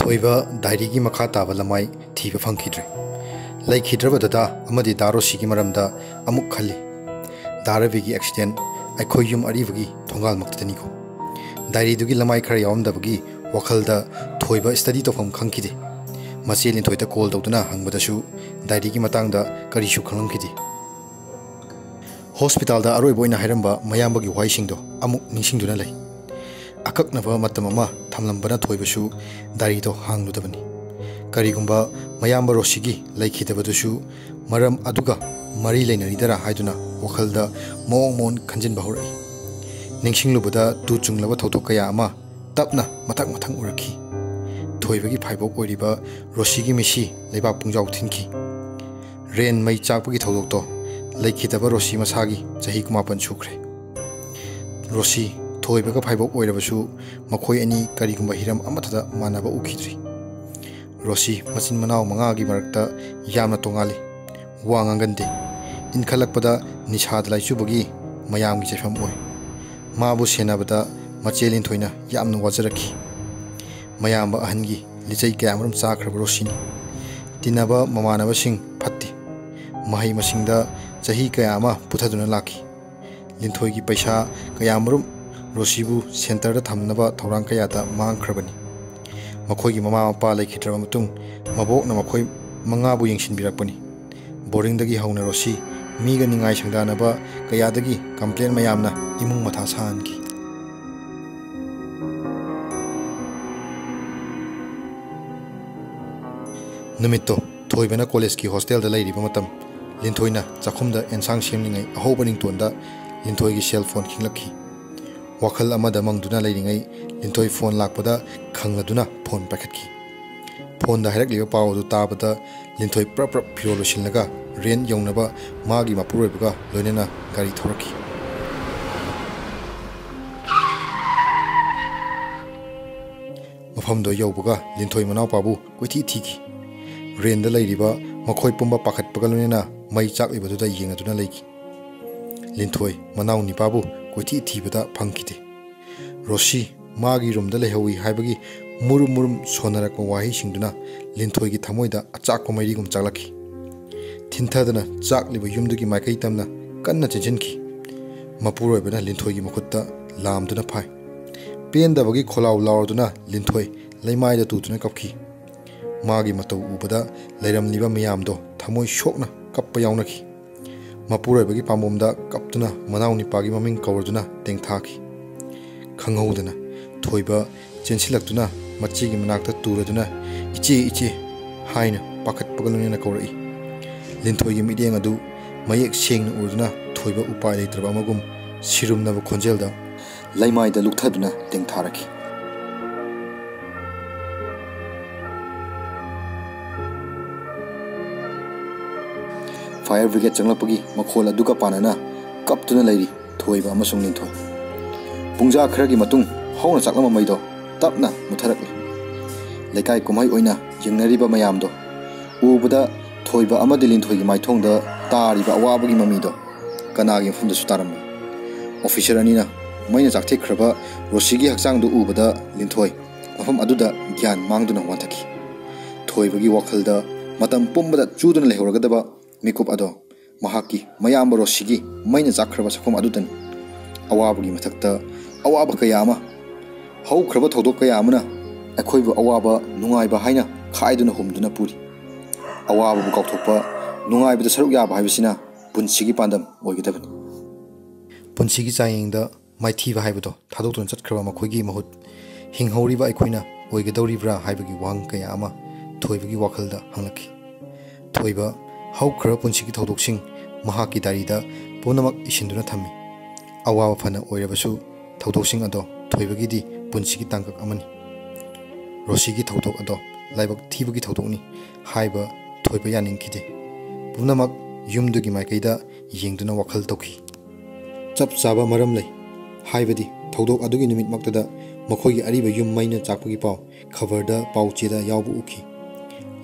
थोइबा diary की मखा ताबा लमाई थीबा फंखिद्रे लैखिद्रबददा अमदि दारोसिगी मरमदा अमुक खल्ली दारबिगी एक्सीडेंट अखोय युम अरिबगी थोंगाल मक्तदनिको डायरी दुगी लमाई खर यावमदबगी वखलदा थोइबा स्टडी तोफम खंखिदे मचे लिंथोइदा कॉल तौदना हंगबदसु डायरी की मतंगदा करिसु खंगंखिदे हॉस्पिटल दा अरोइब ओइना हाइरंबा मयामबगी वाइसिंगदो अमुक निसिंगदुना लै अकक्नबा मतम अमा थमलंबना थोइबसु दारीदो हांगलुदबनी करिगुंबा मयामब रोसिगी लैखिदबदुसु मरम अदुगा मरी लेनरिदरा हाइदुना वखलदा मोंग खंजिनबा हौरई निंसिंगलुबदा तु चुंगलबा थौथोक कया अमा तपना मथक मथंग उरखी थोइबगी फाइबोक ओइरिबा रोसिगी मिसी लेबा पुंजाउ थिनखी रेन मई चाकपगी थौदोकतो लैखिदबा रोसी मसागी चही कुमापन सुख्रे रोसी थोइबगा फाइबोक ओइरबसु मखोय अनि करिगुंबा हिरम अमथदा मानबा उखिद्री रोसी मचिन मनाव मंगागी मरक्ता यामना तोंगाली वांगांगंदे इनखलकपदा निसाद लाइचुबगी मयामगी चेफम ओय माबु सेनाबदा मचेलिन थोइना यामना वाजरखी मयामबा अहनगी लिचै कयामरम चाख्रब रोसिनी तिनबा ममानबसिंग फत्ति महै मसिंगदा चही कयामा पुथदुना लाखी लिंथोइगी पैसा कयामरम रोसीबु centre थमनबा थौरांग कयादा मांगख्रबनी मखोइगी mama Mopa लैखिद्रबा मतुंग मबोकना मखोइ मंगाबु यंगसिनबिरकपनी बोरिंगदगी हौना Rossi मीगा निंगाइ संदानबा कयादगी complain मयामना इमुंग मथा सानकी नुमित्तो थोइबना कॉलेज की हॉस्टेल दा लैरिबा मतम लिंथोइना चाखुमदा एनसांग सेमनिंगै अहोबा निंगतोंदा लिंथोइगी सेल फोन खिंगलखी वखल अमदा मंगदुना लैरिंगै लिंथोइ फोन लाकपदा खंगलदुना फोन पाखतखी फोन दा हैरकलिबा पावदु ताबदा लिंथोइ प्रप फिरो लोसिनलगा रेन यौनबा मागी मपुरोइबगा लोइनेना गाड़ी थौरखी मफमदो यौबगा लिंथोइ मनाव पाबु कोइथि थिखी रेन दा लैरिबा मखोइ पुंबा पाखतपगा लोइनेना मई चाकलिबदुदा येंगदुना लैखी लिंथोइ मनाव निपाबु कोइथि थिबदा फंखिदे रोसी मागी रूमदा लेहौई हाइबगी मुरुम मुरुम सोनरक वाही सिंगदुना लिंथोइगी थमोइदा अचाक मैरिगुम चालखी थिनथदना चाकलिबा युमदुगी माइकै तमना कन्ना चेंजनखी मपुरोइबना लिंथोइगी मखुत्ता लामदुना फाइ पेंदबगी खोलाउ लावदुना लिंथोइ लैमाइदा तुतुना कपखी मागी मतौ उबदा लैरमलिबा मयामदो थमोइ शोकना कप्पा याउनखी मपुरोइबगी पामोमदा कप्तुना मनाव निपागी ममिंग कवरदुना तेंथाखी खंगहौदना थोइबा चेंसिलक्तुना मच्चीगी मनाक्ता तुरदुना इचे इचे हाइना पाखतपगलुनेना कवरई लिंथोइगी मिडियंग अदु मयेक सेंगना उरदुना थोइबा उपाय लेत्रबा मगुम सिरुमनबा खोंजेलदा लैमाइदा लुक्थदुना तेंथारखी फायर ब्रिगेड चंगलपगी मखोल अदुगा पानना कप्तुना लैरी थोइबा अमसुंग लिंथोइ पुंजा खरगी मतुंग हौना चाकलमा मैदो तपना मुथरकली लेकाय कुमाई ओइना यंगनरिबा मयामदो उबदा थोइबा अमदि लिंथोइगी माइथोंदा तारिबा अवाबगी ममीदो कनागी फुंदसु तारम ऑफिसर अनिना मैना चाकथेख्रबा रोसीगी हक्चांगदो उबदा लिंथोइ मफम अदुदा ज्ञान मांगदुना वाथकी थोइबगी वखलदा मतम पुंबदा चुदुना लेहौरगदबा मिकुप अदो महाकी मयाम रोसीगी मैना चाख्रबा सखम अदुदन अवाबगी मथक्ता अवाब कयामा हौख्रबा थौदोक कयामना अखोइबु अवाबा नुंगाइबा हाइना खाइदुना हुमदुना पुरी अवाबु काउथोकपा नुंगाइबदा सरुक याबा हाइबसिना पुंसिगी पांदम ओइगदबनी पुंसिगी चायेंगदा माइथीबा हाइबदो थादोक्तुना चटख्रबा मखोइगी महुत हिंहौरिबा अखोइना ओइगदौरिब्रा हाइबगी वांग कयामा थोइबगी वाखलदा हंगलखी थोइबा हौख्रबा पुंसिगी थौदोकसिंग महाकी दारीदा पुनमक इसिंदुना थम्मी अवाब फना ओइरबसु थौदोकसिंग अदो थोइबगीदी पुंसिगी तांकक अमनी रोसीगी थौदोक अदो लाइबक थीबगी थौदोकनी हाइबा थोइबा यानिंगखिदे पुनमक युमदुगी माइकैदा येंगदुना वखल तौखी चप चाबा मरम लै हाइबदी थौदोक अदुगी निमित मक्तदा मखोइगी अरिबा युम मैना चाकपगी पाव खबरदा पाउचेदा यावबु उखी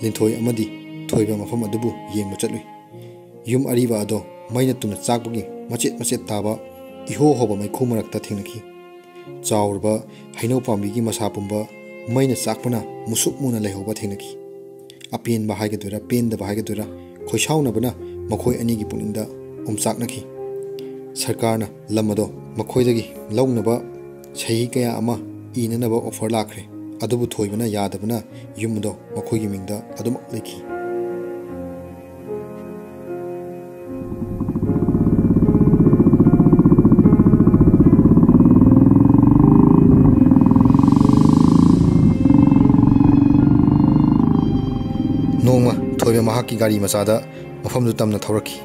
लिंथोइ अमदी थोइबा मफम अदुबु येंगबा चटलुई युम अरिबा अदो मैना तुना चाकपगी मचेत मचेत ताबा इहो होबा मैखु मरक्ता थेंगनखी चाउरबा हैनौ पांबीगी मसा पुंबा मैना चाकपना मुसुक मुना लेहोबा थेंगनखि अपेनबा हाइगदुरा पेनदबा हाइगदुरा खोइसाउनबना मखोय अनिगी पुनिंगदा उमचाकनखि सरकारना लमदो मखोयदगी लौनबा सही कया अमा इननबा ऑफर लाखरे अदुबु थोइबना यादबना युमदो मखोयगी मिंगदा अदुम लेखि नोंमा थोइबे महाकी गाड़ी मचादा मफमदु तमना थौरखि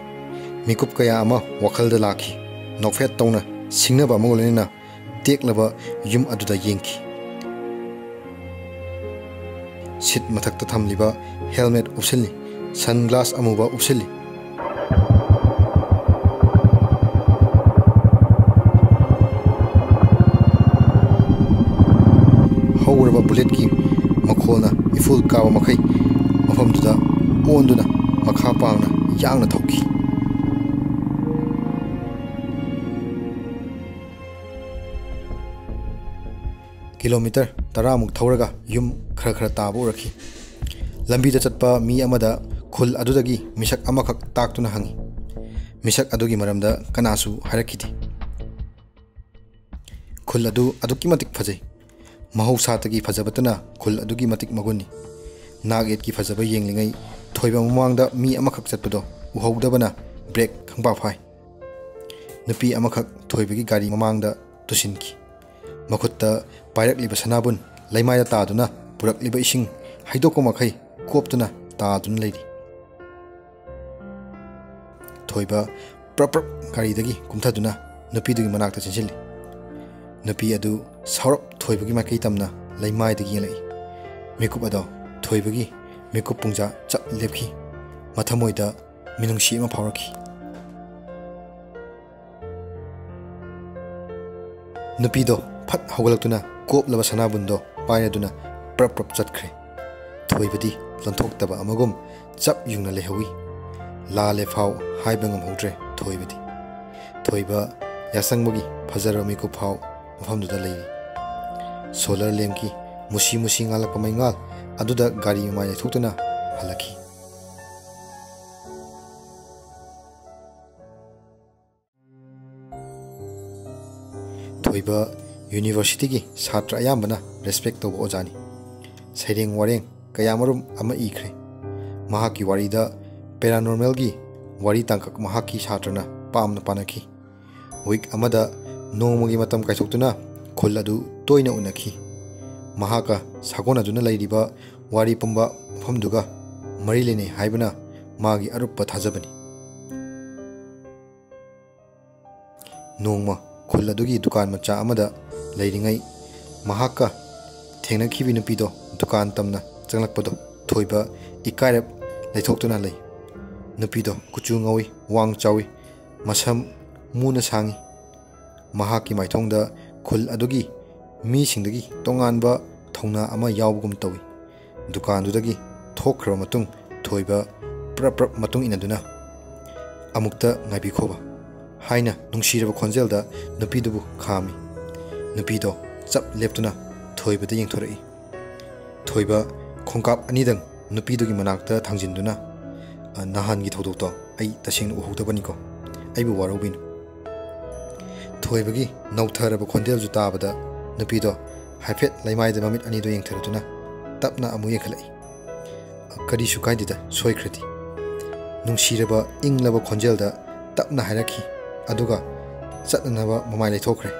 मिकुप कया अमा वखलदा लाखि नोफेट तौना सिंगनबा मगोलेना टेक्लबा युम अदुदा येंखि सीट मथक्ता थमलिबा हेलमेट उपसिल्ली सनग्लास अमुबा उपसिल्ली हौरबा बुलेट की मखोलना इफुल काबा मखै मफमदुदा ओंदुना मखा पांगना यांगना थौखि किलोमीटर 10 मुक थौरगा युम खरा खरा ताबो रखी लंबीदा चटपा मी अमदा खुल अदुदगी मिसक अमखक ताक्तुना हंगी मिसक अदुगी मरमदा कनासु हारखिति खुल अदुकी मतिक फजै महौसातगी फजबतना खुल अदुगी मतिक मगुनी नागेट की फजब येंगलिंगै थोइबा ममांगदा मी अमखक चटपदो उहौदबना ब्रेक खंबा फाय नुपी अमखक थोइबगी गाड़ी ममांगदा तुसिनकी मखुत्ता पायरकलिबा सनाबुन लैमायदा तादुना पुरकलिबा इसिंग हाइदोको मखै कोपतुना तादुना लैरि थोइबा प्रप्रप गाड़ीदगी कुमथादुना नुपीदुगी मनाक्ता चिन्सिल्लि नुपी अदु साउरप थोइबगी माइकै तमना लैमायदगी येंगलै मिकुप अदो थोइबगी मिकुप पुंजा चप लेपखि मथमोइदा मिनुंगसी अमा फावरखि नुपीदो फट हौगलक्तुना कोपलबा सनाबुंदो पायदुना प्रप प्रप चटख्रे थोइबदी लंथोक्तबा अमगुम चप युंगना लेहौई लाले फाव हाइबा ngमहौद्रे थोइबदी थोइबा यासंगबगी फजर मिकुप फाव मफमदुदा लैरि solar लेमकी Musi Musi ngalakpa maingal aduda gari mai thukuna halaki thoiba university gi satra ayambana respect to ojani saireng wareng kayamarum ama ikhre mahaki warida paranormal gi wari tangkak mahaki satrana pamna panaki week amada nongmogi matam kaithokuna kholladu toina unaki महाका सागोना दुना लैरिबा वारी पंबा मफमदुगा मरी लेने हाइबना मागी अरुप थाजबनी नोंमा खुल्लदुगी दुकान मचा अमदा लैरिंगै महाका थेंगनखिबि नुपीदो दुकान तमना चंगलकपदो थोइबा इकायरप लैथोक्तुना लै नुपीदो कुचु ngoi वांग चावी मसम मुना सांगी महाकी माइथोंगदा खुल अदुगी मी सिंदगी तोंगानबा थौना अमा यावगुम तवी दुकानदुदगी थोखरब मतुंग थोइबा प्रप मतुंग इनदुना अमुक्ता ngaibiखोबा हाइना नुंगसिरब खोंजेलदा नुपीदुबु खामी नुपीदो चप लेप्तुना थोइबदा यंगथोरई थोइबा खोंकाप अनिदंग नुपीदुगी मनाक्ता थांजिनदुना नाहानगी थौदोक्तो आई तसिंग उहौदबनिको आइबु वारौबिनु थोइबगी नौथरब खोंजेल जु ताबदा नुपीदो हाइफेट लैमाइदा ममित अनिदो यंगथरदुना तपना अमु यंखलै करिसु काइदिदा सोइख्रति नुंगसिरबा इंगलबा खोंजेलदा तपना हाइरखि अदुगा चतनबा ममाइ लैथोख्रे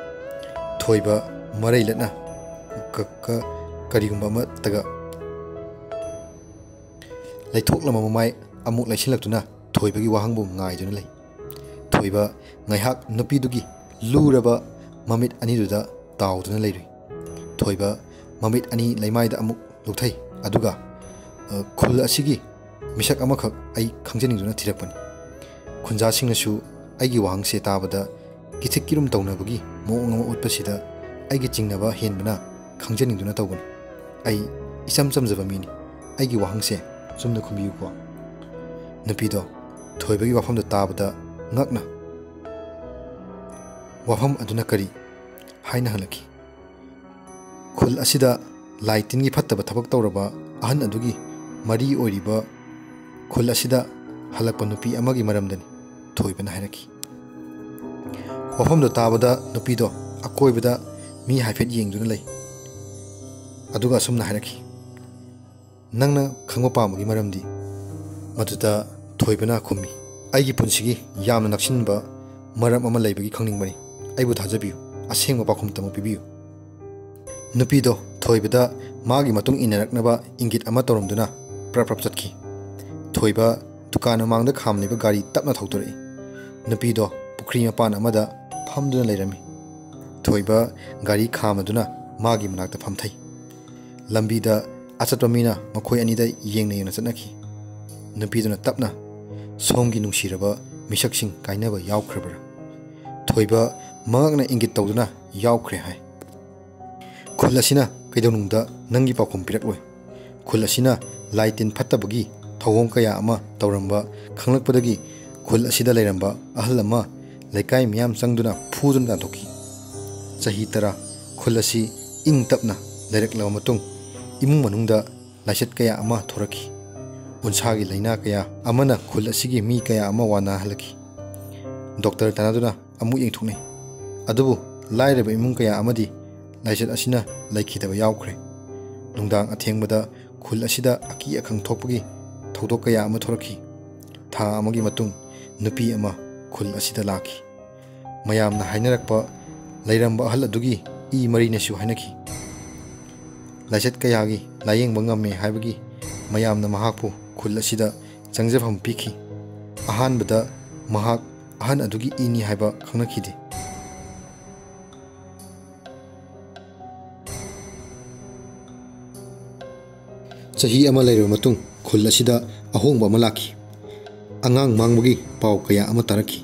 थोइबा मरै लतना करिगुम्बा म तगा लैथोक्लमा ममाइ अमु लैसिलक्तुना थोइबगी वाहंगबु ngaiduna लै थोइबा ngaiहak नुपीदुगी लुरबा ममित अनिदुदा ताउदुना लैरि थोइबा ममित अनि लैमाइदा अमुक लुथै अदुगा खुल असिगी मिसक अमखक आई खंजनिंगदुना थिरकपनि खुंजासिंगसु आइगी वाहंगसे ताबदा किथिकिरुम तौनबगी मोंग अमा उत्पसिदा आइगी चिंगनबा हेनबना खंजनिंगदुना तौगनि आई इसम समजबा मिनि आइगी वाहंगसे Sumana खुबियुको नुपीदो थोइबगी वाफमदा ताबदा ngakna wafam aduna kari haina halaki khul asida लाई तिनगी फत्तब थबक तौरबा अहन अदुगी मरी ओइरिबा खुल असिदा हलकपा नुपी अमगी मरमदनी थोइबना हायरकी वफमदो ताबदा नुपीदो अकोइबदा मी हाइफेट येंगदुना लई अदुगा असुमना हायरकी नंगना खंगो पामगी मरमदी मदुदा थोइबना खुमी आइगी पुनसिगी यामना नक्सिनबा मरम अमा लैबगी खंगनिंगबनी आइबु थाजबियु असेंग पाखुम तमु पिबियु नुपीदो थोइबदा मागी मतुंग इनरकनबा इंगित अमा तोरमदुना प्रप्रप चटकी थोइबा दुकान मांगदा खामलेबा गाड़ी तपना थौतरई नुपीदो पुखरी मपान अमदा फमदुना लैरमी थोइबा गाड़ी खामदुना मागी मनाक्ता फमथै लंबीदा अचतपा मीना मखोय अनिदा येंगना येंगना चटनखी नुपीदुना तपना सोमगी नुंसिरबा मिसक्सिंग काइनबा यावख्रबरा थोइबा मंगना इंगित तौदुना यावख्रे हाय खुल असिना कैदौनुंगदा नंगी पाखुम पिरकलोय खुल असिना लाइटिन फत्तबगी थौवों कया अमा तौरंबा खंगलकपदगी खुल असिदा लैरंबा अहल अमा लैकाय मियाम चंगदुना फुदुना दाथोकी चही तरा खुल असि इंग तपना लैरकलबा मतुंग इमुंग मनुंगदा लाइसत कया अमा थोरकी उनसागी लैना कया अमना खुल असिगी मी कया अमा वाना हलकी डॉक्टर तानादुना अमु येंथुकनै अदुबु लाइरबा इमुंग कया अमदी लाइसत असिना लैखिदबा यावख्रे नुंदांग अथेंगबदा खुल असिदा अकी अखंग थोपगी थौदोक कया अमा थोरकी था अमगी मतुंग नुपी अमा खुल असिदा लाखी मयामना हाइनरकपा लैरंबा अहल अदुगी ई मरीनेसु हाइनकी लाइसत कयागी लायेंगबा ngame हाइबगी मयामना महाकपु खुल असिदा चंगजफम पिखी अहानबदा महाक अहन अदुगी इनी हाइबा खंगनखिदे चही अमा लैरबा मतुंग खुल असिदा अहोंगबा अमा लाखी अंगांग मांगबगी पाव कया अमा तारखी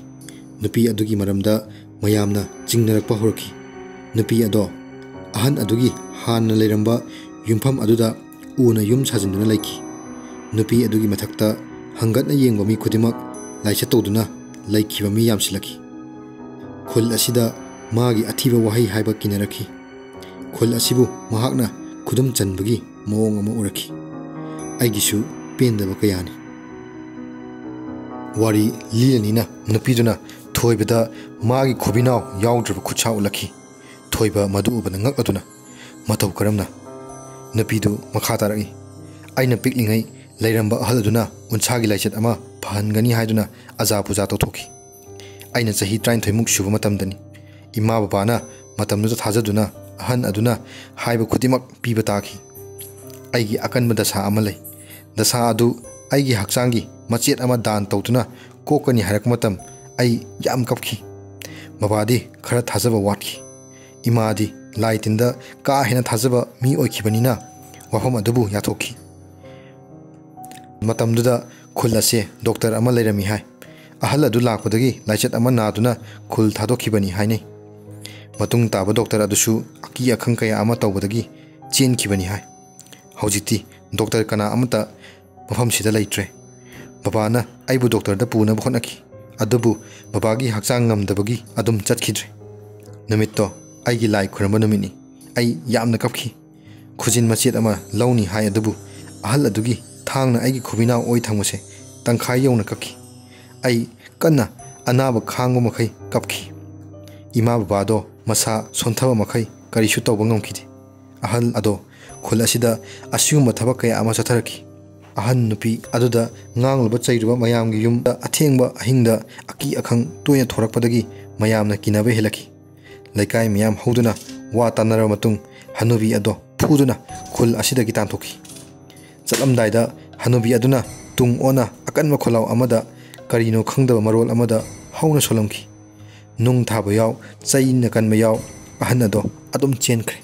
नुपी अदुगी मरमदा मयामना चिंगनरकपा होरखी नुपी अदो अहन अदुगी हान लैरंबा युमफम अदुदा उना युम साजिंदुना लैखी नुपी अदुगी मथक्ता हंगतना येंगबा मी खुदिमक लाइसत तौदुना लैखिबा मी यामसिलखी खुल असिदा मागी अथीबा वहाई हाइबा किनरखी खुल असिबु महाकना खुदुम चनबगी मओंग अमा उरखी आइगिसु पेंदबा कयानी वारी लीलनीना नुपीदुना थोइबदा मागी खुबिनाव यावद्रबा खुचा उलखी थोइबा मदु उबना ngak aduna matau karamna नुपीदु मखा तारगी आइना पिकलिङै लैरंबा अहल अदुना उनसागी लाइसत अमा फहनगनी हाइदुना अजा पुजा तौथोखी आइना चही 39 मुक सुबा मतमदनी इमा बाबाना मतमनुदा थाजदुना अहन अदुना हाइबा खुदिमक पीबा ताखी आइगी अकनबा दशा अमा लै दशा अदु आइगी हक्चांगी मचेत अमा दान तौतुना कोकनी हारक मतम आई याम कपखी मबादी खरा थाजबा वाटखी इमादी लाइटिंदा का हेना थाजबा मी ओइखिबनिना वफम अदुबु याथोखी मतमदुदा खुल असे डॉक्टर अमा लैरमी हाय अहल अदु लाकपदगी लाइचत अमा नादुना खुल थादोखिबनी हायनै मतुंग ताबा डॉक्टर अदुसु अकी अखंग कया अमा तौबदगी चेनखिबनी हाय हौजिती डॉक्टर कना अमता मफम सिदा लैट्रे बाबाना आइबु डॉक्टर दा पुना बखनखी अदुबु बाबागी हक्चांग ngамदबगी अदुम चटखिद्रे नमित्तो आइगी लाई खुरम नुमिनी आई यामना कपखी खुजिन मचेत अमा लौनी हाय अदुबु अहल अदुगी थांगना आइगी खुबिना ओइ थांगमसे तंखाय यौना कपखी आई कन्ना अनाब खांगो मखै कपखी इमा बाबादो मसा सोंथब मखै करिसु तौब ngamखिदे अहल अदो खुल असिदा असियुम थबक कया अमा चथरखी अहन नुपी अदुदा nganglba चैरुबा मयामगी युमदा अथेंगबा अहिंगदा अकी अखंग तोयना थोरकपदगी मयामना किनाबे हेलखी लैकाय मियाम हौदुना वा तानरा मतुंग हनुबी अदो फुदुना खुल असिदगी तांथोखी चलमदायदा हनुबी अदुना तुंग ओना अकनबा खोलाव अमदा करिनो खंगदबा मरोल अमदा हौना सोलमखी नुंग थाबा याव चैना कनबा याव अहन अदो अदुम चेनखरे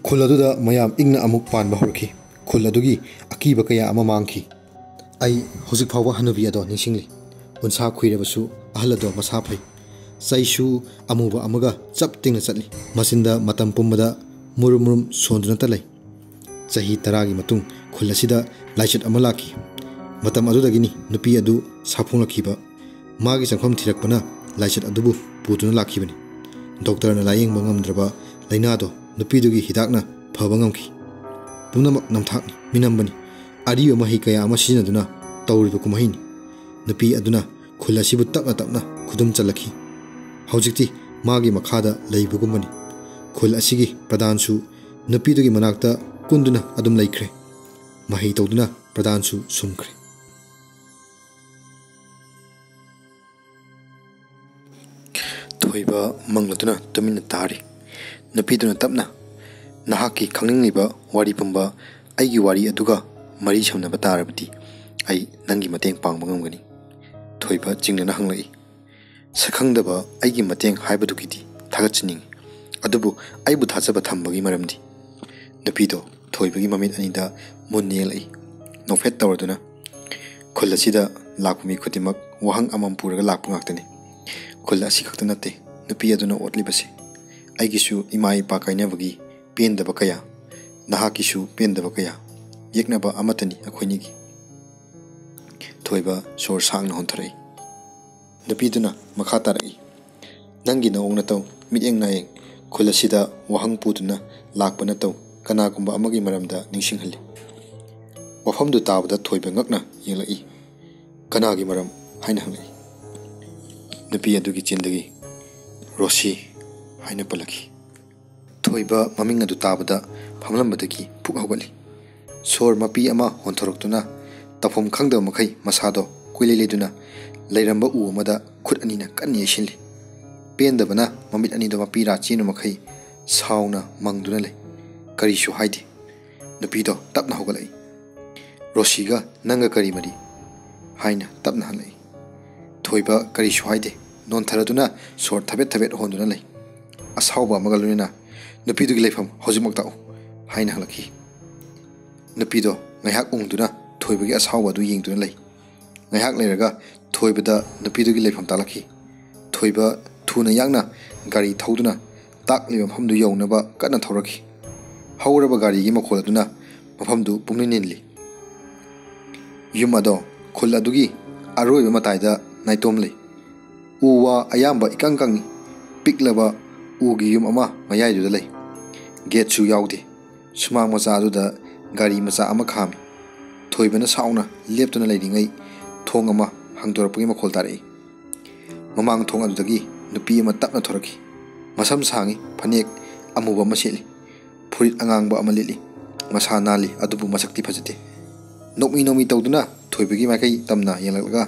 खुल अदुदा मयाम इंगना अमुक पानबा होरखी खुल अदुगी अकीबा कया अमा मांगखी आई हौजिक फावबा हनुबी अदो निसिंगली उनसा खुइरबसु अहल अदो मसा फै चैसु अमुबा अमगा चप तिंगना चटली मसिंदा मतम पुम्बदा मुरुम मुरुम सोंदुना तलै चही 10 गी मतुंग खुल असिदा लाइचत अमा लाखी मतम अदुदगिनी नुपी अदु साफुंगलखिबा मागी संखम थिरकपना लाइचत अदुबु पुतुना लाखिबनी डॉक्टर ना लायेंगबा ngamद्रबा लैनादो नुपीदुगी हिदाकना फबा ngamखी पुनमक नमथाकनी मिनम्बनी अरियो मही कया अमा सिजनदुना तौरिबा कुमहिनी नुपी अदुना खुल असिबु तपना तपना खुदुम चलखी हौजिक्ति मागी मखादा लैबगुमनी खुल असिगी प्रधानसु नुपीदुगी मनाक्ता कुंदुना अदुम लैख्रे मही तौदुना प्रधानसु सुमख्रे थोइबा मंगलदुना तुमिन तारी नुपीदुना तपना नहाकी खंगनिंगलिबा वारी पुंबा आइगी वारी अदुगा मरी समनबा तारबदी आई नंगी मतेंग पांगबा ngamgani थोइबा चिंगना हंगलई सखंगदबा आइगी मतेंग हाइबदुगिदी थागचनिंग अदुबु आइबु थाजबा थंबगी मरमदी नुपीदो थोइबगी ममित अनिदा मुन्नेलई नोफेट तवरदुना खुलसिदा लाकुमी खुदिमक वहंग अमम पुरगा लाकपु ngakतनी खुल असि खक्त नते नुपी अदुना ओटलिबसे आइगिसु इमा इपा काइनबगी पेंदबा कया नहाकिसु पेंदबा कया येकनबा अमतनी अखोइनिगी थोइबा सोर सांगना होंथरई नुपीदुना मखा तारई नंगी नओंग नतौ मियेंग नायेंग खुलसिदा वहंग पुदुना लाकपा नतौ कनागुंबा अमगी मरमदा निंगसिंगहल्ली वफमदु ताबदा थोइबा ngakna येंगलई कनागी मरम हाइना हंगलई नुपी अदुगी चिंदगी रोशी हाइना पलखी थोइबा ममिंग अदु ताबदा फमलंबदगी पुक हौगली सोर मपी अमा होंथोरक्तुना तफम खंगदब मखै मसादो कुइलेलेदुना लैरंबा उ अमदा खुद अनिना कन्नि येसिनली पेंदबना ममित अनिदो मपीरा चीनु मखै साउना मंगदुना ले करिसु हाइदे नुपीदो तपना हौगलै रोशीगा नंगा करी मरी हाइना तपना हलै थोइबा करिसु हाइदे नोनथरदुना सोर थबेत थबेत होंदुना लै असाउबा मगलुनिना नुपीदुगी लेफम हौजिमक्ताउ हाइना हलखी नुपीदो ngaiak ungduna thoibagi asawa du yengduna lei ngaiak leiraga thoibada नुपीदुगी लेफम तालखी थोइबा थुना यागना गाड़ी थौदुना ताकलिबा मफमदु यौनबा कन्ना थौरखी हौरबा गाड़ीगी मखोलदुना मफमदु पुंगनिनली युमदो खुलदुगी अरोइबा मताइदा नाइतोम लei उवा अयाम्बा इकंकंगी पिकलबा उगी युम अमा मयाइदुदा लei गेटसु याउदे सुमांग मचादुदा गाड़ी मचा अमा खामी थोइबना साउना लेप्तुना लेरिङै थोंग अमा हंदोरपगी मखोल तारई ममांग थोंग अदुदगी नुपी अमा तपना थोरखी मसम सांगी फनेक अमुबा अमा सेली फुरित अंगांगबा अमा लिली मसा नाली अदुबु मसक्ति फजते नोकमी नोमी तौदुना थोइबगी माइकै तमना येंगलगा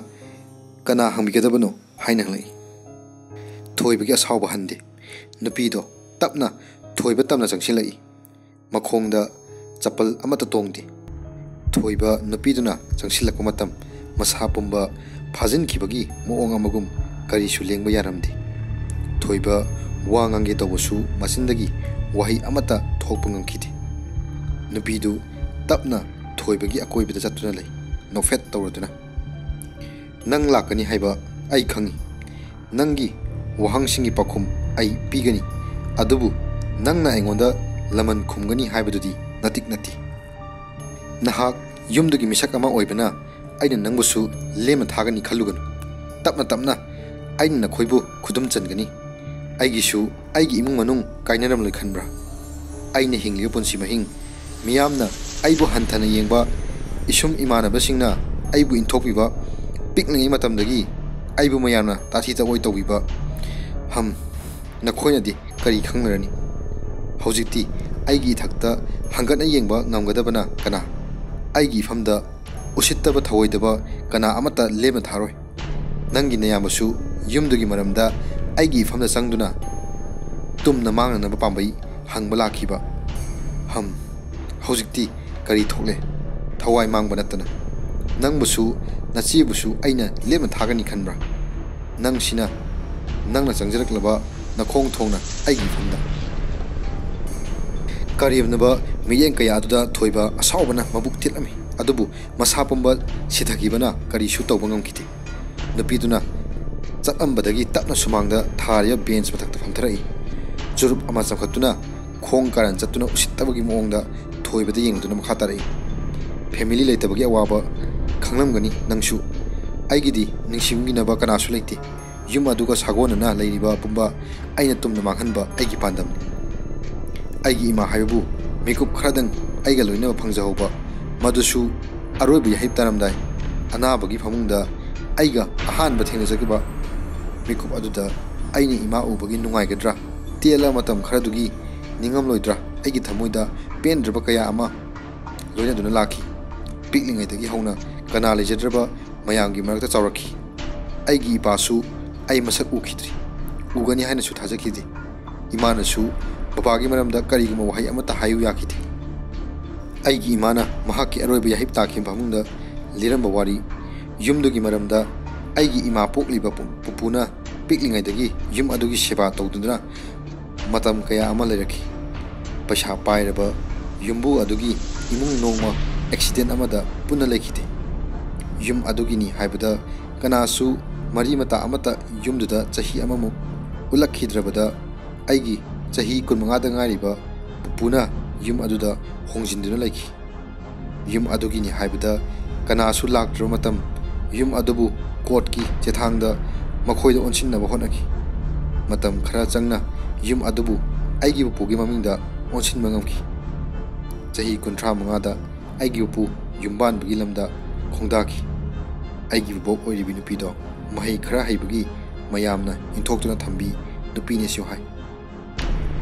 कना हंबिगदबनो हाइना हंगलै थोइबगी असाउबा हंदे नुपीदो तपना थोइबा तमना चंगसिलई मखोंगदा चप्पल अमता तोंगदे थोइबा नुपीदुना चंगसिलक मतम मसा पुंबा फाजिनखिबगी मोंग अमगुम करिसु लेंबा यारमदे थोइबा वांगांगे तवसु मसिनदगी वही अमता थोकपा ngamkhide नुपीदु तपना थोइबगी अकोइबदा चतुना लै नोफेट तवरदुना नंग लाकनी हाइबा आई खंगी नंगी वहांसिंगी पाखुम आई पीगनी अदुबु नंगना एंगोंदा लमन खुमगनी हाइबदुदी नतिक नति नहाक युमदुगी मिसक अमा ओइबना आइना नंगबुसु लेमा थागनी खल्लुगनु तपना तपना आइना नखोइबु खुदुम चनगनी आइगिसु आइगी इमुंग मनुंग काइनरम लै खनब्रा आइना हिंगलियो पुंसि महिंग मियामना आइबु हंथना येंगबा इसुम इमानबसिंगना आइबु इंथोकबिबा पिकलिंगै मतमदगी आइबु मयामना ताथि तवoi तौबिबा हम नखोइनदि करी खंगरनी हौजिक्ति आइगी थक्ता हंगना येंगबा ngamgadabana kana आइगी फमदा उसित्तबा थवोइदबा कना अमता लेम थारोय नंगी नयामसु युमदुगी मरमदा आइगी फमदा संगदुना तुमना मांगनबा पांबै हंगबा लाखिबा हम हौजिक्ति करी थोले थवाई मांगबा नतना नंगबुसु नचीबुसु आइना लेम थागनी खनब्रा नंगसिना नंगना चंगजरकलबा नखोंग थोंगना आइगी फमदा करीबनबा मियेंग कया अदुदा थोइबा असावबना मबुक थिलमी अदुबु मसापंबा सिथगिबना करीसु तौबा ngamkhite नुपीदुना चतअंबदगी तपना सुमांगदा थारिया बेंच मथक्ता फमथरई जुरुप अमा चखतुना खोंग कारण चतुना उसित्तबगी मोंगदा थोइबदा येंगदुना मखा तारई फैमिली लेतबगी अवाबा खंगलमगनी नंगसु आइगिदी निंगसिंगिनबा कनासु लेते युम अदुगा सागोनना लेरिबा पुंबा आइना तुमना मांगहनबा आइगी पांदम आइगी इमा हाइबु मेकुप खरदंग ꯑꯩꯒ ꯂꯣꯏꯅꯕ ꯐꯪꯖꯍꯧꯕ ꯃꯗꯨꯁꯨ ꯑꯔꯣꯏꯕ ꯌꯥꯍꯩꯞ ꯇꯥꯔꯝꯗꯥꯏ ꯑꯅꯥꯕꯒꯤ ꯐꯃꯨꯡꯗ ꯑꯩꯒ ꯑꯍꯥꯟꯕ ꯊꯦꯡꯅꯖꯈꯤꯕ ꯃꯤꯀꯨꯞ ꯑꯗꯨꯗ ꯑꯩꯅ ꯏꯃꯥ ꯎꯕꯒꯤ ꯅꯨꯡꯉꯥꯏꯒꯗ꯭ꯔꯥ ꯇꯦꯜꯂ ꯃꯇꯝ ꯈꯔꯗꯨꯒꯤ ꯅꯤꯡꯉꯝꯂꯣꯏꯗ꯭ꯔꯥ ꯑꯩꯒꯤ ꯊꯃꯣꯏꯗ ꯄꯦꯟꯗ꯭ꯔꯕ ꯀꯌꯥ ꯑꯃ ꯂꯣꯏꯅꯗꯨꯅ ꯂꯥꯛꯈꯤ ꯄꯤꯛꯂꯤꯉꯩꯗꯒꯤ ꯍꯧꯅ ꯀꯅꯥ ꯂꯩꯖꯗ꯭ꯔꯕ ꯃꯌꯥꯝꯒꯤ ꯃꯔꯛꯇ ꯆꯥꯎꯔꯛꯈꯤ ꯑꯩꯒꯤ ꯏꯄꯥꯁꯨ ꯑꯩ ꯃꯁꯛ ꯎꯈꯤꯗ꯭ꯔꯤ ꯎꯒꯅꯤ ꯍꯥꯏꯅꯁꯨ ꯊꯥꯖꯈꯤꯗꯦ ꯏꯃꯥꯅꯁꯨ ꯕꯕꯥꯒꯤ ꯃꯔꯝꯗ ꯀꯔꯤꯒꯨꯝꯕ ꯋꯥꯍꯩ ꯑꯃꯠꯇ ꯍꯥꯏꯌꯨ ꯌꯥꯈꯤꯗꯦ ꯑꯩꯒꯤ ꯏꯃꯥꯅ ꯃꯍꯥꯛꯀꯤ ꯑꯔꯣꯏꯕ ꯌꯥꯍꯤꯞ ꯇꯥꯈꯤꯕ ꯐꯃꯨꯡꯗ ꯂꯤꯔꯝꯕ ꯋꯥꯔꯤ ꯌꯨꯝꯗꯨꯒꯤ ꯃꯔꯝꯗ ꯑꯩꯒꯤ ꯏꯃꯥ ꯄꯣꯛꯂꯤꯕ ꯄꯨꯄꯨꯅ ꯄꯤꯛꯂꯤꯉꯩꯗꯒꯤ ꯌꯨꯝ ꯑꯗꯨꯒꯤ ꯁꯦꯕꯥ ꯇꯧꯗꯨꯅ ꯃꯇꯝ ꯀꯌꯥ ꯑꯃ ꯂꯩꯔꯛꯈꯤ ꯄꯩꯁꯥ ꯄꯥꯏꯔꯕ ꯌꯨꯝꯕꯨ ꯑꯗꯨꯒꯤ ꯏꯃꯨꯡ ꯅꯣꯡꯃ ꯑꯦꯛꯁꯤꯗꯦꯟ ꯑꯃꯗ ꯄꯨꯟꯅ ꯂꯩꯈꯤꯗꯦ ꯌꯨꯝ ꯑꯗꯨꯒꯤꯅꯤ ꯍꯥꯏꯕꯗ ꯀꯅꯥꯁꯨ ꯃꯔꯤ ꯃꯇꯥ ꯑꯃꯠꯇ ꯌꯨꯝꯗꯨꯗ ꯆꯍꯤ ꯑꯃꯃꯨꯛ ꯎꯠꯂꯛꯈꯤꯗ꯭ꯔꯕꯗ ꯑꯩꯒꯤ ꯆꯍꯤ 15ꯗ ꯉꯥꯏꯔꯤꯕ ꯄꯨꯄꯨꯅ ꯌꯨꯝ ꯑꯗꯨꯗ ꯍꯣꯡꯖꯤꯟꯗꯨꯅ ꯂꯩꯈꯤ ꯌꯨꯝ ꯑꯗꯨꯒꯤꯅꯤ ꯍꯥꯏꯕꯗ ꯀꯅꯥꯁꯨ ꯂꯥꯛꯇ꯭ꯔꯕ ꯃꯇꯝ ꯌꯨꯝ ꯑꯗꯨꯕꯨ ꯀꯣꯔꯠꯀꯤ ꯆꯦꯊꯥꯡꯗ ꯃꯈꯣꯏꯗ ꯑꯣꯟꯁꯤꯟꯅꯕ ꯍꯣꯠꯅꯈꯤ ꯃꯇꯝ ꯈꯔ ꯆꯪꯅ ꯌꯨꯝ ꯑꯗꯨꯕꯨ ꯑꯩꯒꯤ ꯄꯨꯄꯨꯒꯤ ꯃꯃꯤꯡꯗ ꯑꯣꯟꯁꯤꯟꯕ ꯉꯝꯈꯤ ꯆꯍꯤ 35ꯗ ꯑꯩꯒꯤ ꯄꯨꯄꯨ ꯌꯨꯝꯕꯥꯟꯕꯒꯤ ꯂꯝꯗ ꯈꯣꯡꯗꯥꯈꯤ ꯑꯩꯒꯤ ꯕꯣꯕꯣꯛ ꯑꯣꯏꯔꯤꯕꯤ ꯅꯨꯄꯤꯗꯣ ꯃꯍꯩ ꯈꯔ ꯍꯩꯕꯒꯤ ꯃꯌꯥꯝꯅ ꯏꯟꯊꯣꯛꯇꯨꯅ ꯊꯝꯕꯤ ꯅꯨꯄꯤꯅꯦꯁꯨ ꯍꯥꯏ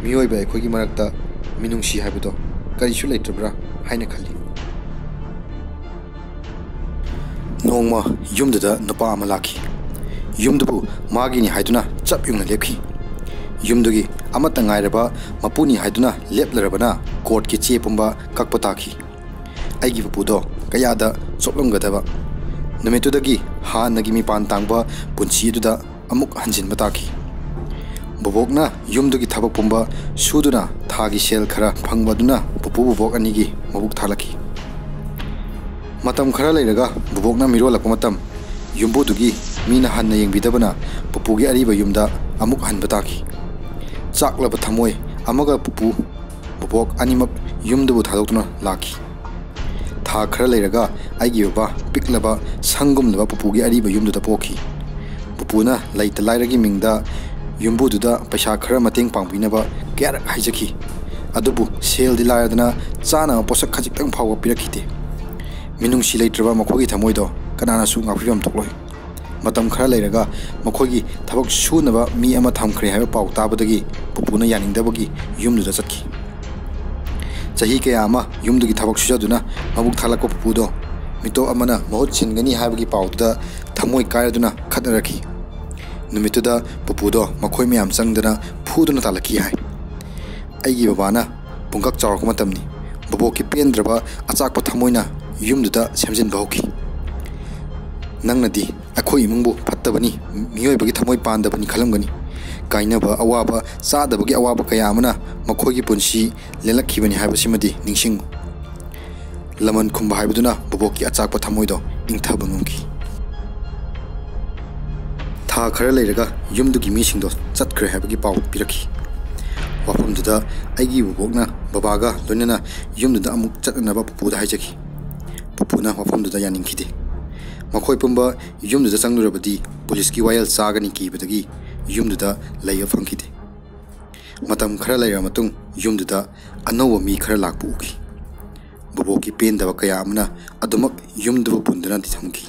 ꯃꯤꯑꯣꯏꯕ ꯑꯩꯈꯣꯏꯒꯤ ꯃꯔꯛꯇ ꯃꯤꯅꯨꯡꯁꯤ ꯍꯥꯏꯕꯗꯣ ꯀꯔꯤꯁꯨ ꯂꯩꯇ꯭ꯔꯕ꯭ꯔꯥ ꯍꯥꯏꯅ ꯈꯜꯂꯤ ꯅꯣꯡꯃ ꯌꯨꯝꯗꯨꯗ ꯅꯨꯄꯥ ꯑꯃ ꯂꯥꯛꯈꯤ ꯌꯨꯝꯗꯨꯕꯨ ꯃꯥꯒꯤꯅꯤ ꯍꯥꯏꯗꯨꯅ ꯆꯞ ꯌꯨꯡꯅ ꯂꯦꯞꯈꯤ ꯌꯨꯝꯗꯨꯒꯤ ꯑꯃꯠꯇ ꯉꯥꯏꯔꯕ ꯃꯄꯨꯅꯤ ꯍꯥꯏꯗꯨꯅ ꯂꯦꯞꯂꯔꯕꯅ ꯀꯣꯔꯠꯀꯤ ꯆꯦ ꯄꯨꯝꯕ ꯀꯛꯄ ꯇꯥꯈꯤ ꯑꯩꯒꯤ ꯄꯨꯄꯨꯗꯣ ꯀꯌꯥꯗ ꯆꯣꯞꯂꯝꯒꯗꯕ ꯅꯨꯃꯤꯠꯇꯨꯗꯒꯤ ꯍꯥꯟꯅꯒꯤ ꯃꯤꯄꯥꯟ ꯇꯥꯡꯕ ꯄꯨꯟꯁꯤ ꯑꯗꯨꯗ ꯑꯃꯨꯛ ꯍꯟꯖꯤꯟꯕ ꯇꯥꯈꯤ ꯕꯣꯕꯣꯛꯅ ꯌꯨꯝꯗꯨꯒꯤ ꯊꯕꯛ ꯄꯨꯝꯕ ꯁꯨꯗꯨꯅ ꯊꯥꯒꯤ ꯁꯦꯜ ꯈꯔ ꯐꯪꯕꯗꯨꯅ ꯄꯨꯄꯨ ꯕꯣꯕꯣꯛ ꯑꯅꯤꯒꯤ ꯃꯕꯨꯛ ꯊꯥꯂꯛꯈꯤ ꯃꯇꯝ ꯈꯔ ꯂꯩꯔꯒ ꯕꯣꯕꯣꯛꯅ ꯃꯤꯔꯣꯜꯂꯛꯄ ꯃꯇꯝ ꯌꯨꯝꯕꯨꯗꯨꯒꯤ ꯃꯤꯅ ꯍꯟꯅ ꯌꯦꯡꯕꯤꯗꯕꯅ ꯄꯨꯄꯨꯒꯤ ꯑꯔꯤꯕ ꯌꯨꯝꯗ ꯑꯃꯨꯛ ꯍꯟꯕ ꯇꯥꯈꯤ ꯆꯥꯛꯂꯕ ꯊꯃꯣꯏ ꯑꯃꯒ ꯄꯨꯄꯨ ꯕꯣꯕꯣꯛ ꯑꯅꯤꯃꯛ ꯌꯨꯝꯗꯨꯕꯨ ꯊꯥꯗꯣꯛꯇꯨꯅ ꯂꯥꯛꯈꯤ ꯊꯥ ꯈꯔ ꯂꯩꯔꯒ ꯑꯩꯒꯤ ꯕꯕꯥ ꯄꯤꯛꯂꯕ ꯁꯪꯒꯨꯝꯂꯕ ꯄꯨꯄꯨꯒꯤ ꯑꯔꯤꯕ ꯌꯨꯝꯗꯨꯗ ꯄꯣꯛꯈꯤ ꯄꯨꯄꯨꯅ ꯂꯩꯇ ꯂꯥꯏꯔꯒꯤ ꯃꯤꯡꯗ ꯌꯨꯝꯕꯨꯗꯨꯗ ꯄꯩꯁꯥ ꯈꯔ ꯃꯇꯦꯡ ꯄꯥꯡꯕꯤꯅꯕ ꯀꯌꯥꯔꯛ ꯍꯥꯏꯖꯈꯤ ꯑꯗꯨꯕꯨ ꯁꯦꯜꯗꯤ ꯂꯥꯏꯔꯗꯅ ꯆꯥꯅꯕ ꯄꯣꯠꯁꯛ ꯈꯖꯤꯛꯇꯪ ꯐꯥꯎꯕ ꯄꯤꯔꯛꯈꯤꯗꯦ ꯃꯤꯅꯨꯡꯁꯤ ꯂꯩꯇ꯭ꯔꯕ ꯃꯈꯣꯏꯒꯤ ꯊꯃꯣꯏꯗꯣ ꯀꯅꯥꯅꯁꯨ ꯉꯥꯛꯄꯤꯐꯝ ꯊꯣꯛꯂꯣꯏ ꯃꯇꯝ ꯈꯔ ꯂꯩꯔꯒ ꯃꯈꯣꯏꯒꯤ ꯊꯕꯛ ꯁꯨꯅꯕ ꯃꯤ ꯑꯃ ꯊꯝꯈ꯭ꯔꯦ ꯍꯥꯏꯕ ꯄꯥꯎ ꯇꯥꯕꯗꯒꯤ ꯄꯨꯄꯨꯅ ꯌꯥꯅꯤꯡꯗꯕꯒꯤ ꯌꯨꯝꯗꯨꯗ ꯆꯠꯈꯤ ꯆꯍꯤ ꯀꯌꯥ ꯑꯃ ꯌꯨꯝꯗꯨꯒꯤ ꯊꯕꯛ ꯁꯨꯖꯗꯨꯅ ꯃꯕꯨꯛ ꯊꯥꯂꯛꯄ ꯄꯨꯄꯨꯗꯣ ꯃꯤꯇꯣꯞ ꯑꯃꯅ ꯃꯍꯨꯠ ꯁꯤꯟꯒꯅꯤ ꯍꯥꯏꯕꯒꯤ ꯄꯥꯎꯗꯨꯗ ꯊꯃꯣꯏ ꯀꯥꯏꯔꯗꯨꯅ ꯈꯠꯅꯔꯛꯈꯤ ꯅꯨꯃꯤꯠꯇꯨꯗ ꯄꯨꯄꯨꯗꯣ ꯃꯈꯣꯏ ꯃꯌꯥꯝ ꯆꯪꯗꯅ ꯐꯨꯗꯨꯅ ꯇꯥꯜꯂꯛꯈꯤ ꯍꯥꯏ ꯑꯩꯒꯤ ꯕꯕꯥꯅ ꯄꯨꯡꯀꯛ ꯆꯥꯎꯔꯛꯄ ꯃꯇꯝꯅꯤ ꯕꯣꯕꯣꯛꯀꯤ ꯄꯦꯟꯗ꯭ꯔꯕ ꯑꯆꯥꯛꯄ ꯊꯃꯣꯏꯅ ꯌꯨꯝꯗꯨꯗ ꯁꯦꯝꯖꯤꯟꯕ ꯍꯧꯈꯤ ꯅꯪꯅꯗꯤ ꯑꯩꯈꯣꯏ ꯏꯃꯨꯡꯕꯨ ꯐꯠꯇꯕꯅꯤ ꯃꯤꯑꯣꯏꯕꯒꯤ ꯊꯃꯣꯏ ꯄꯥꯟꯗꯕꯅꯤ ꯈꯜꯂꯝꯒꯅꯤ ꯀꯥꯏꯅꯕ ꯑꯋꯥꯕ ꯆꯥꯗꯕꯒꯤ ꯑꯋꯥꯕ ꯀꯌా ꯑꯃꯅ ꯃꯈꯣꯏꯒꯤ ꯄꯨꯟꯁꯤ ꯂꯦꯟꯂꯛꯈꯤꯕꯅꯤ ꯍꯥꯏꯕꯁꯤꯃꯗꯤ ꯅꯤꯡꯁꯤꯡꯉꯨ ꯂꯃꯟ ꯈꯨꯝꯕ ꯍꯥꯏꯕꯗꯨꯅ ꯕꯣꯕꯣꯛꯀꯤ ꯑꯆꯥꯛꯄ ꯊꯃꯣꯏꯗꯣ ꯏꯪꯊꯕ ꯉꯝꯈꯤ ꯊꯥ ꯈꯔ ꯂꯩꯔꯒ ꯌꯨꯝꯗꯨꯒꯤ ꯃꯤꯁꯤꯡꯗꯣ ꯆꯠꯈ꯭ꯔꯦ ꯍꯥꯏꯕꯒꯤ ꯄꯥꯎ ꯄꯤꯔꯛꯈꯤ ꯋꯥꯐꯝꯗꯨꯗ ꯑꯩꯒꯤ ꯕꯣꯕꯣꯛꯅ ꯕꯕꯥꯒ ꯂꯣꯏꯅꯅ ꯌꯨꯝꯗꯨꯗ ꯑꯃꯨꯛ ꯆꯠꯅꯅꯕ ꯄꯨꯄꯨꯗ ꯍꯥꯏꯖꯈꯤ ꯄꯨꯄꯨꯅ ꯋꯥꯐꯝꯗꯨꯗ ꯌꯥꯅꯤꯡꯈꯤꯗꯦ ꯃꯈꯣꯏ ꯄꯨꯝꯕ ꯌꯨꯝꯗꯨꯗ ꯆꯪꯂꯨꯔꯕꯗꯤ ꯄꯨꯂꯤꯁꯀꯤ ꯋꯥꯌꯦꯜ ꯆꯥꯒꯅꯤ ꯀꯤꯕꯗꯒꯤ ꯌꯨꯝꯗꯨꯗ ꯂꯩꯕ ꯐꯪꯈꯤꯗꯦ ꯃꯇꯝ ꯈꯔ ꯂꯩꯔꯕ ꯃꯇꯨꯡ ꯌꯨꯝꯗꯨꯗ ꯑꯅꯧꯕ ꯃꯤ ꯈꯔ ꯂꯥꯛꯄ ꯎꯈꯤ ꯕꯣꯕꯣꯛꯀꯤ ꯄꯦꯟꯗꯕ ꯀꯌꯥ ꯑꯃꯅ ꯑꯗꯨꯃꯛ ꯌꯨꯝꯗꯨꯕꯨ ꯄꯨꯟꯗꯨꯅꯗꯤ ꯊꯝꯈꯤ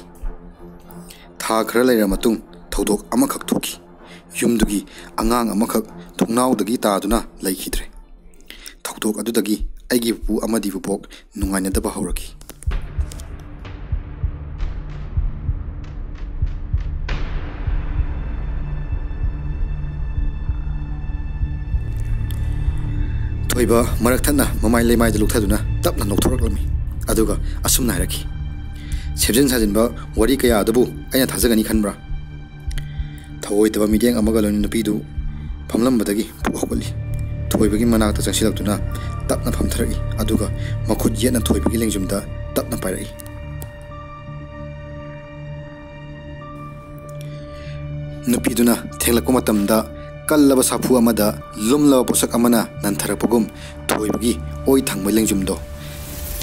ꯊꯥ ꯈꯔ ꯂꯩꯔꯕ ꯃꯇꯨꯡ ꯊꯧꯗꯣꯛ ꯑꯃꯈꯛ ꯊꯣꯛꯈꯤ ꯌꯨꯝꯗꯨꯒꯤ ꯑꯉꯥꯡ ꯑꯃꯈꯛ ꯊꯣꯡꯅꯥꯎꯗꯒꯤ ꯇꯥꯗꯨꯅ ꯂꯩꯈꯤꯗ꯭ꯔꯦ ꯊꯧꯗꯣꯛ ꯑꯗꯨꯗꯒꯤ ꯑꯩꯒꯤ ꯄꯨꯄꯨ ꯑꯃꯗꯤ ꯕꯣꯕꯣꯛ ꯅꯨꯡꯉꯥꯏꯅꯗꯕ ꯍꯧꯔꯛꯈꯤ ꯊꯣꯏꯕ ꯃꯔꯛ ꯊꯠꯅ ꯃꯃꯥꯏ ꯂꯩꯃꯥꯏꯗ ꯂꯨꯛꯊꯗꯨꯅ ꯇꯞꯅ ꯅꯣꯛꯊꯣꯔꯛꯂꯝꯃꯤ ꯑꯗꯨꯒ ꯑꯁꯨꯝꯅ ꯍꯥꯏꯔꯛꯈꯤ ꯁꯦꯝꯖꯤꯟ ꯁꯥꯖꯤꯟꯕ ꯋꯥꯔꯤ ꯀꯌꯥ ꯑꯗꯨꯕꯨ ꯑꯩꯅ ꯊꯥꯖꯒꯅꯤ ꯈꯟꯕ꯭ꯔꯥ ꯊꯑꯣꯏꯗꯕ ꯃꯤꯠꯌꯦꯡ ꯑꯃꯒ ꯂꯣꯏꯅ ꯅꯨꯄꯤꯗꯨ ꯐꯝꯂꯝꯕꯗꯒꯤ ꯄꯨꯛ ꯍꯧꯒꯠꯂꯤ ꯊꯣꯏꯕꯒꯤ ꯃꯅꯥꯛꯇ ꯆꯪꯁꯤꯜꯂꯛꯇꯨꯅ ꯇꯞꯅ ꯐꯝꯊꯔꯛꯏ ꯑꯗꯨꯒ ꯃꯈꯨꯠ ꯌꯦꯠꯅ ꯊꯣꯏꯕꯒꯤ ꯂꯦꯡꯖꯨꯝꯗ ꯇꯞꯅ ꯄꯥꯏꯔꯛꯏ ꯅꯨꯄꯤꯗꯨꯅ ꯊꯦꯡꯂꯛꯄ ꯃꯇꯝꯗ ꯀꯜꯂꯕ ꯁꯥꯐꯨ ꯑꯃꯗ ꯂꯨꯝꯂꯕ ꯄꯣꯠꯁꯛ ꯑꯃꯅ ꯅꯟꯊꯔꯛꯄꯒꯨꯝ ꯊꯣꯏꯕꯒꯤ ꯑꯣꯏ ꯊꯪꯕ ꯂꯦꯡꯖꯨꯝꯗꯣ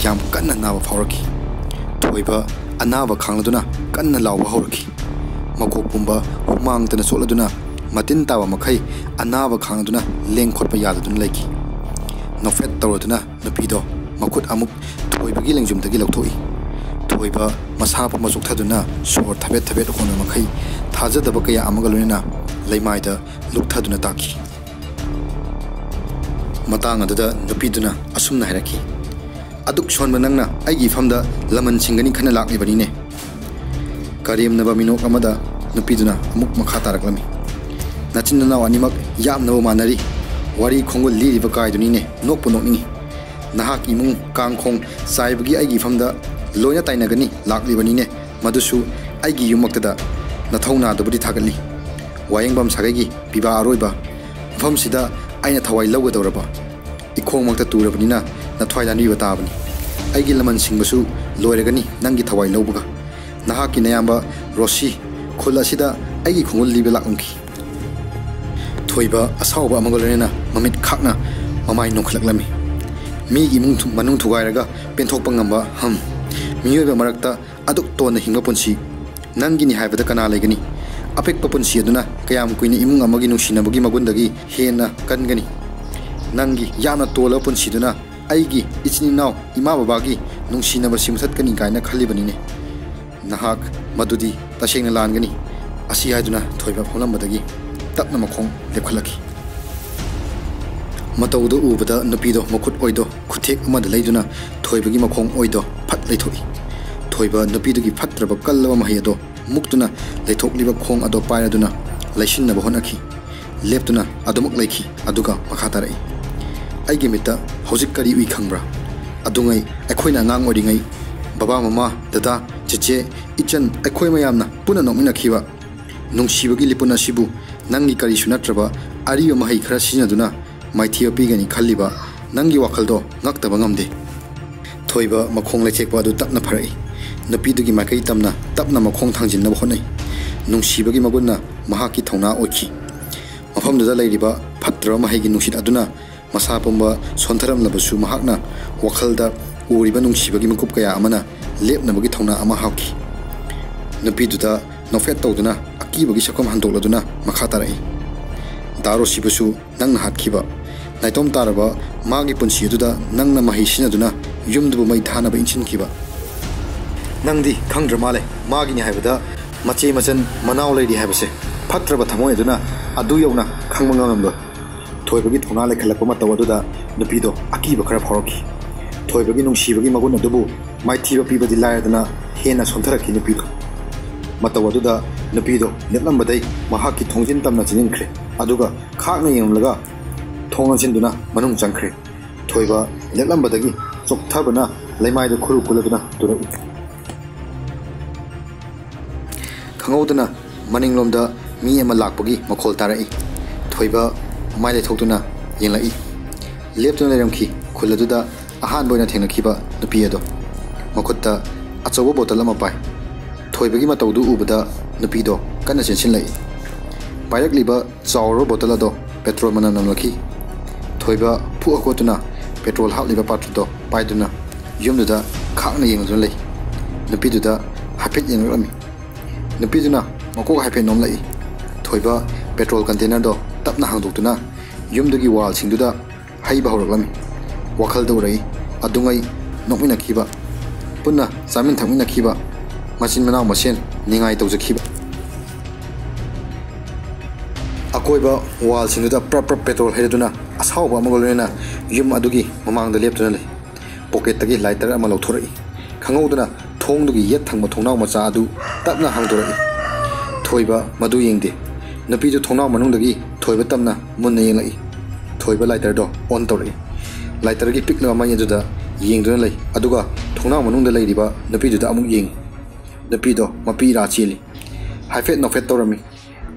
ꯌꯥꯝ ꯀꯟꯅ ꯅꯥꯕ ꯐꯥꯎꯔꯛꯈꯤ ꯊꯣꯏꯕ ꯑꯅꯥꯕ ꯈꯥꯡꯂꯗꯨꯅ ꯀꯟꯅ ꯂꯥꯎꯕ ꯍꯧꯔꯛꯈꯤ ꯃꯀꯣꯛ ꯄꯨꯝꯕ ꯍꯨꯃꯥꯡꯇꯅ ꯆꯣꯠꯂꯗꯨꯅ ꯃꯇꯤꯟ ꯇꯥꯕ ꯃꯈꯩ ꯑꯅꯥꯕ ꯈꯥꯡꯂꯗꯨꯅ ꯂꯦꯡ ꯈꯣꯠꯄ ꯌꯥꯗꯗꯨꯅ ꯂꯩꯈꯤ ꯅꯣꯛꯐꯦꯠ ꯇꯧꯔꯗꯨꯅ ꯅꯨꯄꯤꯗꯣ ꯃꯈꯨꯠ ꯑꯃꯨꯛ ꯊꯣꯏꯕꯒꯤ ꯂꯦꯡꯖꯨꯝꯗꯒꯤ ꯂꯧꯊꯣꯛꯏ ꯊꯣꯏꯕ ꯃꯁꯥ ꯄꯨꯝꯕ ꯆꯣꯛꯊꯗꯨꯅ ꯁꯣꯔ ꯊꯕꯦꯠ ꯊꯕꯦꯠ ꯍꯣꯟꯕ ꯃꯈꯩ ꯊꯥꯖꯗꯕ ꯀꯌꯥ ꯑꯃꯒ ꯂꯣꯏꯅꯅ ꯂꯩꯃꯥꯏꯗ ꯂꯨꯞꯊꯗꯨꯅ ꯇꯥꯈꯤ ꯃꯇꯥꯡ ꯑꯗꯨꯗ ꯅꯨꯄꯤꯗꯨꯅ ꯑꯁꯨꯝꯅ ꯍꯥꯏꯔꯛꯈꯤ ꯑꯗꯨꯛ ꯁꯣꯟꯕ ꯅꯪꯅ ꯑꯩꯒꯤ ꯏꯐꯝꯗ ꯂꯃꯟ ꯁꯤꯡꯒꯅꯤ ꯈꯟꯅ ꯂꯥꯛꯂꯤꯕꯅꯤꯅꯦ ꯀꯔꯦꯝꯅꯕ ꯃꯤꯅꯣꯛ ꯑꯃꯗ ꯅꯨꯄꯤꯗꯨꯅ ꯑꯃꯨꯛ ꯃꯈꯥ ꯇꯥꯔꯛꯂꯝꯃꯤ ꯅꯆꯤꯟ ꯅꯅꯥꯎ ꯑꯅꯤꯃꯛ ꯌꯥꯝꯅꯕ ꯃꯥꯟꯅꯔꯤ ꯋꯥꯔꯤ ꯈꯣꯡꯒꯨꯜ ꯂꯤꯔꯤꯕ ꯀꯥꯏꯗꯨꯅꯤꯅꯦ ꯅꯣꯛꯄꯨ ꯅꯣꯛꯅꯤꯡꯉꯤ ꯅꯍꯥꯛꯀꯤ ꯏꯃꯨꯡ ꯀꯥꯡꯈꯣꯡ ꯆꯥꯏꯕꯒꯤ ꯑꯩꯒꯤ ꯏꯐꯝꯗ ꯂꯣꯏꯅ ꯇꯥꯏꯅꯒꯅꯤ ꯂꯥꯛꯂꯤꯕꯅꯤꯅꯦ ꯃꯗꯨꯁꯨ ꯑꯩꯒꯤ ꯌꯨꯝꯃꯛꯇꯗ ꯅꯊꯧꯅꯥꯗꯕꯨꯗꯤ ꯊꯥꯒꯠꯂꯤ ꯋꯥꯌꯦꯡꯕꯝ ꯁꯥꯒꯩꯒꯤ ꯄꯤꯕꯥ ꯑꯔꯣꯏꯕ ꯃꯐꯝꯁꯤꯗ ꯑꯩꯅ ꯊꯋꯥꯏ ꯂꯧꯒꯗꯧꯔꯕ इखोंमक्ता तुरबनिना नथ्वाई लानिबा ताबनी अैगी लमन सिंगबसु लोइरगनी नंगी थवाई लौबगा नहाकी नयाम्बा रोसी खुल असिदा अैगी खुंगुल लिबे लाकमखी थोइबा असाउबा अमगलरेना ममित खाकना ममाई नोखलकलमी मीगी मनुंग थुगाइरगा पेंथोकपा ngamba हम मियोइबा मरक्ता अदुक तोन हिंगबा पुंसी नंगिनी हाइबदा कना लेगनी अपेक्पा पुंसी अदुना कयाम कुइनी इमुंग अमगी नुसिनबगी मगुंदगी हेना कनगनी नंगी याना तोला पुंसीदुना अैगी इचिनिनाव इमा बाबागी नुंसिनबा सिमथतकनी गायना खल्लिबनिने नहाक मदुदी तसेंगना लानगनी असि हाइदुना थोइबा फोलंबदगी तपना मखोंग लेखलकी मतौदो उबदा नुपीदो मखुत ओइदो खुथेक अमद लैदुना थोइबगी मखोंग ओइदो फट लैथोई थोइबा नुपीदुगी फट्रबा कल्लबा महियदो मुक्तुना लैथोकलिबा खोंग अदो पायदुना लैसिनबा होनखी लेप्तुना अदुमक लैखी अदुगा मखा तारई अैगे मित्ता हौजिक करी उइ खंब्रा अदुङै अखोइना अंगांग ओरिङै बाबा ममा दादा चेचे इचन अखोइ मयामना पुना नोमिनखिबा नुंसिबगी लिपुन असिबु नंगी करिसु नत्रबा अरियो महै खरा सिनदुना माइथिया पिगनी खल्लिबा नंगी वाखलदो ngaktaba ngamde थोइबा मखोंग लेचेकबा अदु तपना फरई नपीदुगी माइकै तमना तपना मखोंग थांजिनबा होनै नुंसिबगी मगुनना महाकी थौना ओखि मफमदुदा लैरिबा फत्रा महैगी नुसित अदुना मसा पुंबा सोंथरमलबसु महाकना वखलदा उरिबा नुंसिबगी मकुप कया अमना लेपनबगी थौना अमा हावखि नपीदुदा नोफेट तौदुना अकीबगी सकम हंदोलदुना मखा तारई दारो सिबसु नंग हातखिबा नाइतोम तारबा मागी पुंसी अदुदा नंगना महि सिनदुना युमदुबु मै थानबा इंचिनखिबा नंगदी खंग्र माले मागिनि हाइबदा मचे मचन मनाव लैरि हाइबसे फत्रबा थमोय अदुना अदु यौना खंगबा ngamlo थोइबगी थोना लेखलकपा मतौ अदुदा नुपीदो अकीबा खरा फौरखि थोइबगी नुंसिबगी मगुन अदुबु माइथिबा पिबदि लायदना हेना सोंथरखि नुपीदो मतौ अदुदा नुपीदो लेपलंबदै महाकी थोंजिन तमना चिनिनख्रे अदुगा खाकना येंलगा थोंगसिनदुना मनुंग चंख्रे थोइबा लेपलंबदगी चोकथबना लैमाइदो खुरु कुलदुना तुरु खंगौदना मनिंगलोमदा मी अमा लाकपगी मखोल तारई थोइबा माइ लेथोक्तुना येंलाई लेप्तुना लेरमखि खुलदुदा अहान बोइना थेंनखिबा नुपी अदो मखुत्ता अचौबा बोतल अमा पाइ थोइबगी मतौदु उबदा नुपीदो कन्ना चेंसिनलाई पायरकलिबा चावरो बोतल अदो पेट्रोल मना नमलखि थोइबा फुअकोतुना पेट्रोल हापलिबा पात्रदो पाइदुना युमदुदा खाकना येंगदुना लै नुपीदुदा हाफेट येंगलमी नुपीदुना मकोक हाफेट नोमलाई थोइबा पेट्रोल कंटेनर दो तपना हांदोक्तुना युमदुगी वाल सिंगदुदा हाइबा हौरक्लमी वखलदो रई अदुङै नोकमिनखिबा पुन्ना चामिन थकमिनखिबा मचिन मनाव मसेन निङाइ तौजखिबा अकोइबा वाल सिंगदुदा प्रप पेट्रोल हेदुना असाउबा अमगलरेना युम अदुगी ममांगदा लेप्तुना लै पॉकेटतगी लाइटर अमा लौथोरई खंगौदुना थोंगदुगी येत थंगबा थोंनाव मचा अदु तपना हांदोरई थोइबा मदु येंगदे नपीदु थोंनाव मनुंगदगी थोइबा तमना मुन्ना येंगलाई थोइबा लाइटर दो ऑन तौरई लाइटर की पिकना माइ अदुदा येंगदुना लै अदुगा थोंनाव मनुंगदा लैरिबा नपीदुदा अमुक येंग नपीदो मपी रा चेली हाइफेट नोफेट तौरमी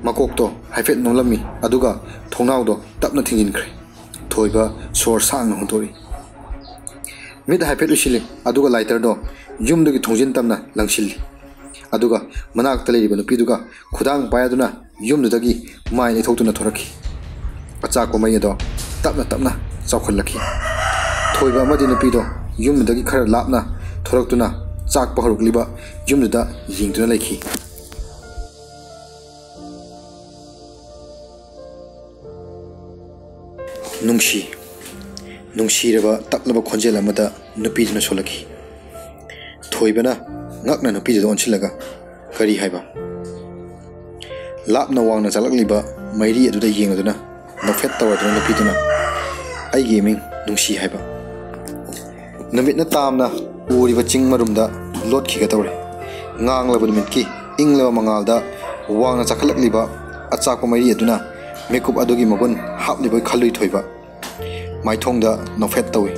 मकोकतो हाइफेट नोलमी अदुगा थोंनावदो तपना थिंजिनख्रे थोइबा सोर सांगना हुंतोरी मिद हाइफेट उसिले अदुगा लाइटर दो युमदुगी थोंजिन तमना लंगसिली अदुगा मनाकता लैरिबा नुपीदुगा खुदांग पायदुना युमदुदगी माइ लेथोक्तुना थोरखि अचाको मै अदो तपना तपना चौखलखि थोइबा अमदि नुपीदो युमदुदगी खरा लापना थोरक्तुना चाकपा हरुकलिबा युमदुदा येंगदुना लैखि नुंसिरबा तपलबा खोंजेल अमदा नुपीदुना सोलखी थोइबना ngakna nupidu onsilaga kari haiba lapna wangna chalakliba mairi aduda yengaduna nofet tawaduna nupiduna aigi ming nungsi haiba numitna tamna uriba ching marumda lotkhiga tawre nganglaba numitki inglaba mangalda wangna chakhalakliba achakpa mairi aduna makeup adugi magun hapliba khalui thoiba maithongda nofet tawi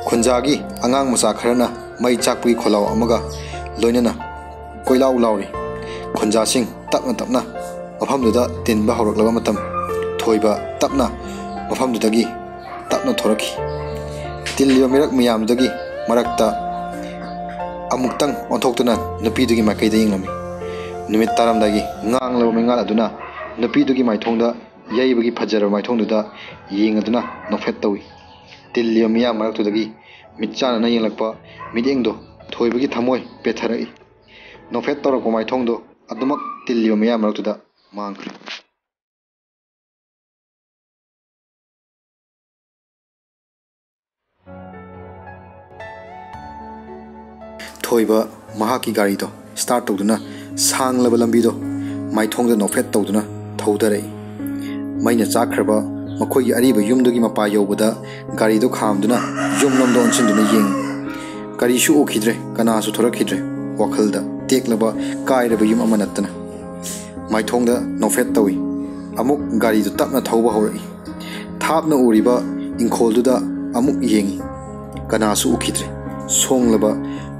khunjagi angang musa kharana mai chakpui kholaw amaga loinana koilaw lawri khunja sing tapna tapna mafamduda tinba hawraklaba matam thoiba tapna mafamdudagi tapna thorakhi tilliba mirak miyamdagi marakta amuktang onthoktuna nupidugi makaida yinglami numit taramdagi nganglaba mengal aduna nupidugi maithongda yaibagi phajara maithongduda yengaduna nofet tawi tilliba miyam maraktudagi mitchana na yenglakpa midengdo thoibagi thamoi petharai nofet torako maithongdo adumak tilliba miyam maraktuda mangkhre thoiba mahaki gari do start tawduna sanglaba lambi do maithongda nofet tawduna thaudarai maina chakhraba makhoi ariba yumdugi mapa yobada gari do khamduna yumlamdo onchinduna yeng gari shu okhidre kana su thorakhidre wakhalda teklaba kairaba yum amanatna maithongda nofet tawi amuk gari do tapna thauba horai thapna uriba ingkholduda amuk yengi kana su okhidre songlaba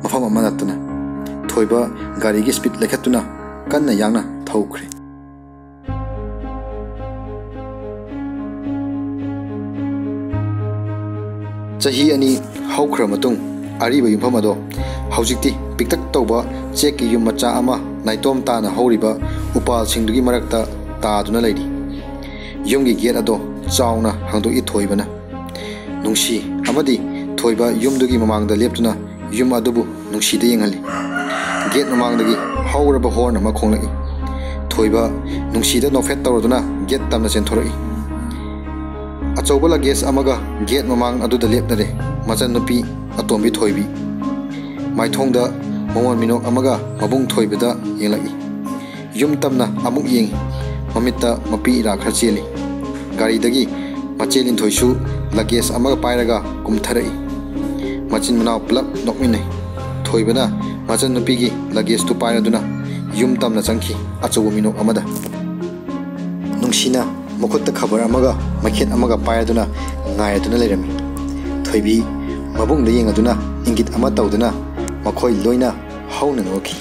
mafam amanatna thoiba gari gi speed lekhatuna kanna yangna thaukhre chahi ani haukhra matung ariba yumpham ado haujikti piktak tawba cheki yum macha ama naitom tana horiba upal singdugi marakta taaduna leidi yumgi gate ado chauna hangdoi thoibana nungsi amadi thoiba yumdugi mamangda leptuna yum adubu nungsi de yengali gate mamangdagi hauraba horn ama khonglai thoiba nungsi da nofet tawduna gate tamna chen thorai achobala gas amaga gate mamang aduda lepnare machan nupi atombi thoibi maithongda momon minok amaga mabung thoibida yenglai yum tamna amuk yeng mamitta mapi ira khacheli gari dagi machelin thoisu luggage amaga pairaga kumtharai machin manau plug nokminai thoibana machan nupi gi luggage tu pairaduna yum tamna changki achobu minok amada nungsina mokutta khabar amaga makhet amaga pairaduna ngaiduna lerami thoibi mabung da yengaduna ingit ama tawduna makhoi loina hauna noki